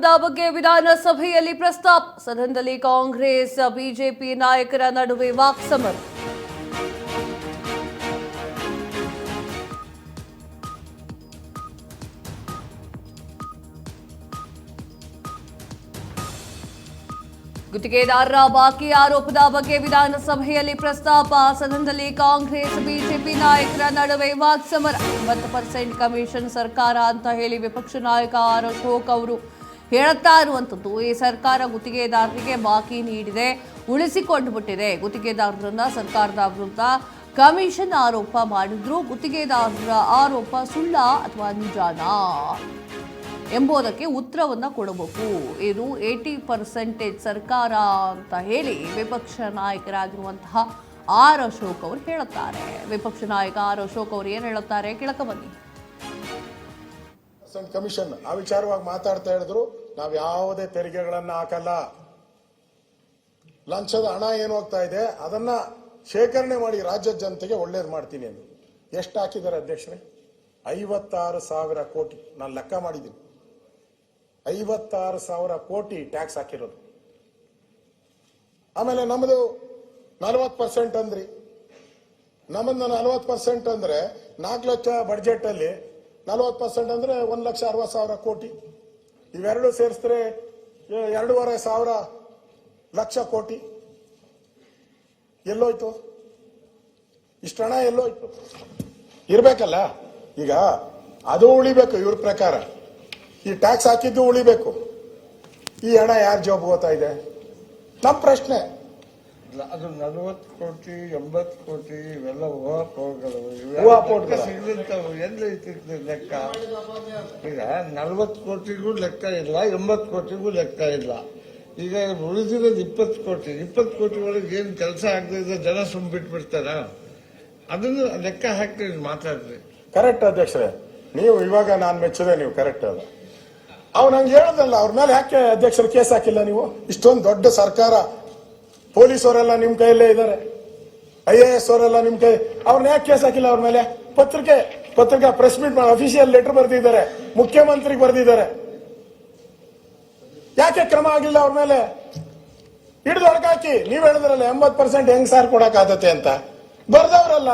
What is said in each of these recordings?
ಆರೋಪದ ಬಗ್ಗೆ ವಿಧಾನಸಭೆಯಲ್ಲಿ ಪ್ರಸ್ತಾಪ. ಸದನದಲ್ಲಿ ಕಾಂಗ್ರೆಸ್ ಬಿಜೆಪಿ ನಾಯಕರ ನಡುವೆ ವಾಕ್ಸಮರ. ಗುತ್ತಿಗೆದಾರರ ಬಾಕಿ ಆರೋಪದ ಬಗ್ಗೆ ವಿಧಾನಸಭೆಯಲ್ಲಿ ಪ್ರಸ್ತಾಪ. ಸದನದಲ್ಲಿ ಕಾಂಗ್ರೆಸ್ ಬಿಜೆಪಿ ನಾಯಕರ ನಡುವೆ ವಾಕ್ಸಮರ. 20% ಕಮಿಷನ್ ಸರ್ಕಾರ ಅಂತ ಹೇಳಿ ವಿಪಕ್ಷ ನಾಯಕ ಆರ್ ಅಶೋಕ್ ಅವರು ಹೇಳ್ತಾ ಇರುವಂಥದ್ದು. ಈ ಸರ್ಕಾರ ಗುತ್ತಿಗೆದಾರರಿಗೆ ಬಾಕಿ ನೀಡಿದೆ, ಉಳಿಸಿಕೊಂಡು ಬಿಟ್ಟಿದೆ. ಗುತ್ತಿಗೆದಾರರನ್ನ ಸರ್ಕಾರದ ವಿರುದ್ಧ ಕಮಿಷನ್ ಆರೋಪ ಮಾಡಿದ್ರು. ಗುತ್ತಿಗೆದಾರರ ಆರೋಪ ಸುಳ್ಳ ಅಥವಾ ನಿಜಾನಾ ಎಂಬುದಕ್ಕೆ ಉತ್ತರವನ್ನ ಕೊಡಬೇಕು. ಇದು 80% ಸರ್ಕಾರ ಅಂತ ಹೇಳಿ ವಿಪಕ್ಷ ನಾಯಕರಾಗಿರುವಂತಹ ಆರ್ ಅಶೋಕ್ ಅವರು ಹೇಳುತ್ತಾರೆ. ವಿಪಕ್ಷ ನಾಯಕ ಆರ್ ಅಶೋಕ್ ಅವರು ಏನ್ ಹೇಳುತ್ತಾರೆ ಕೇಳಕ ಬನ್ನಿ. ಕಮಿಷನ್ ಆ ವಿಚಾರವಾಗಿ ಮಾತಾಡ್ತಾ ಹೇಳಿದ್ರು. ನಾವ್ ಯಾವುದೇ ತೆರಿಗೆಗಳನ್ನ ಹಾಕಲ್ಲ. ಲಂಚದ ಹಣ ಏನು ಹೋಗ್ತಾ ಇದೆ ಅದನ್ನ ಶೇಖರಣೆ ಮಾಡಿ ರಾಜ್ಯದ ಜನತೆಗೆ ಒಳ್ಳೇದು ಮಾಡ್ತೀನಿ ಅಂತ. ಎಷ್ಟು ಹಾಕಿದ್ದಾರೆ ಅಧ್ಯಕ್ಷರೇ? 56,000 ಕೋಟಿ. ನಾನು ಲೆಕ್ಕ ಮಾಡಿದ್ದೀನಿ. 56,000 ಕೋಟಿ ಟ್ಯಾಕ್ಸ್ ಹಾಕಿರೋದು. ಆಮೇಲೆ ನಮ್ಮದು 40% ಅಂದ್ರಿ. ನಮ್ಮನ್ನ 40% ಅಂದ್ರೆ 4 ಲಕ್ಷ ಬಡ್ಜೆಟ್ ಅಲ್ಲಿ 40% ಅಂದ್ರೆ 1,60,000 ಕೋಟಿ. ಇವೆರಡು ಸೇರಿಸಿದ್ರೆ 2,500 ಲಕ್ಷ ಕೋಟಿ. ಎಲ್ಲೋಯ್ತು? ಇಷ್ಟು ಹಣ ಎಲ್ಲೋಯ್ತು? ಇರ್ಬೇಕಲ್ಲ. ಈಗ ಅದು ಉಳಿಬೇಕು. ಇವ್ರ ಪ್ರಕಾರ ಈ ಟ್ಯಾಕ್ಸ್ ಹಾಕಿದ್ದು ಉಳಿಬೇಕು. ಈ ಹಣ ಯಾರ ಜಾಬ್ ಹೋಗ್ತಾ ಇದೆ? ನಮ್ಮ ಪ್ರಶ್ನೆ. ಅದು 40 ಕೋಟಿ 80 ಕೋಟಿ ಇವೆಲ್ಲ ಊಹಾಪೋಹಗಳು. ಸಿಗದಂತವು ಎಲ್ಲಿ ಲೆಕ್ಕ? ಈಗ 40 ಕೋಟಿಗೂ ಲೆಕ್ಕ ಇಲ್ಲ, 80 ಕೋಟಿಗೂ ಲೆಕ್ಕ ಇಲ್ಲ. ಈಗ ಉಳಿದಿರೋದು 20 ಕೋಟಿ. 20 ಕೋಟಿ ಒಳಗೆ ಏನ್ ಕೆಲಸ ಆಗದಿದ್ರೆ ಜನ ಬಿಟ್ಬಿಡ್ತಾರ? ಅದನ್ನು ಲೆಕ್ಕ ಹಾಕಿ ಮಾತಾಡ್ರಿ. ಕರೆಕ್ಟ್ ಅಧ್ಯಕ್ಷರೇ, ನೀವು ಇವಾಗ ನಾನು ಮೆಚ್ಚದೆ. ನೀವು ಕರೆಕ್ಟ್ ಅಲ್ಲ. ಅವ್ನು ನಂಗೆ ಹೇಳದಲ್ಲ, ಅವ್ರ ಮೇಲೆ ಯಾಕೆ ಅಧ್ಯಕ್ಷರು ಕೇಸ್ ಹಾಕಿಲ್ಲ ನೀವು? ಇಷ್ಟೊಂದು ದೊಡ್ಡ ಸರ್ಕಾರ, ಪೊಲೀಸವರೆಲ್ಲ ನಿಮ್ ಕೈಯಲ್ಲೇ ಇದ್ದಾರೆ, IAS ಅವರೆಲ್ಲ ನಿಮ್ ಕೈ, ಅವ್ರನ್ನ ಯಾಕೆ ಕೇಸ್ ಹಾಕಿಲ್ಲ ಅವ್ರ ಮೇಲೆ? ಪತ್ರಿಕಾ ಪ್ರೆಸ್ ಮೀಟ್ ಮಾಡಿ ಅಫಿಷಿಯಲ್ ಲೆಟರ್ ಬರೆದಿದ್ದಾರೆ, ಮುಖ್ಯಮಂತ್ರಿಗೆ ಬರೆದಿದ್ದಾರೆ. ಯಾಕೆ ಕ್ರಮ ಆಗಿಲ್ಲ ಅವ್ರ ಮೇಲೆ? ಹಿಡಿದು ಹೊಡಕಾಕಿ. ನೀವ್ ಹೇಳಿದ್ರಲ್ಲ 80% ಹೆಂಗ್ ಸಾರ್ ಕೊಡಕ್ ಆದತೆ ಅಂತ. ಬರ್ದವ್ರಲ್ಲ,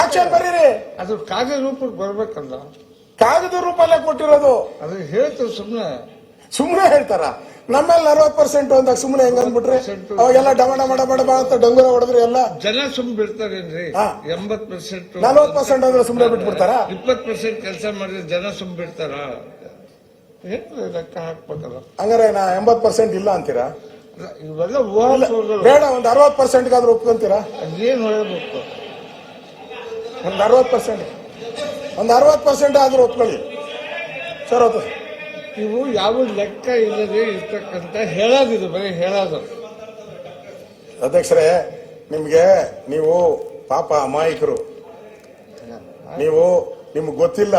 ಆಕ್ಷನ್ ಬರೀರಿ. ಅದು ಕಾಗದ ರೂಪಕ್ಕೆ ಬರ್ಬೇಕಲ್ಲ. ಕಾಗದ ರೂಪಲ್ಲೇ ಕೊಟ್ಟಿರೋದು. ಅದು ಹೇಳ್ತಾರೆ ಸುಮ್ಮನೆ ಹೇಳ್ತಾರ. ನಮ್ಮೇಲೆ 40% ಅಂದಾಗ ಸುಮ್ಮನೆ ಹೆಂಗ್ ಅಂದ್ಬಿಟ್ರೆ ಅವಾಗೆಲ್ಲ ಡಬಡ ಅಂತ ಡಂಗುರ ಹೊಡೆದ್ರೆ ಎಲ್ಲ ಜನ ಬಿಡ್ತಾರೇನ್ರಿ? 80% 40% ಅಂದ್ರೆ ಸುಮ್ಮನೆ ಬಿಟ್ಬಿಡ್ತಾರ? 20% ಕೆಲಸ ಮಾಡಿದ್ರೆ ಜನ ಬಿಡ್ತಾರ? ಲೆಕ್ಕ ಹಾಕ್ಬೇಕಲ್ಲ. ಹಂಗಾರೆ ನಾ 80% ಇಲ್ಲ ಅಂತೀರಾ? ಇವೆಲ್ಲ ಬೇಡ, ಒಂದು 60% ಆದ್ರೂ ಒಪ್ಕೊಂತೀರಾ? ಏನ್ ಹೇಳಬೇಕು? ಒಂದು 60% ಆದ್ರೂ ಒಪ್ಕೊಳ್ಳಿ ಸರ್. ಅದು ಇವು ಯಾವ ಲೆಕ್ಕ ಇಲ್ಲದೆ ಇರ್ತಕ್ಕಂತ ಹೇಳೋದಿದು, ಬರೀ ಹೇಳೋದು. ಅಧ್ಯಕ್ಷರೇ, ನೀವು ಪಾಪ ಅಮಾಯಕರು. ನಿಮ್ಗೆ ಗೊತ್ತಿಲ್ಲ.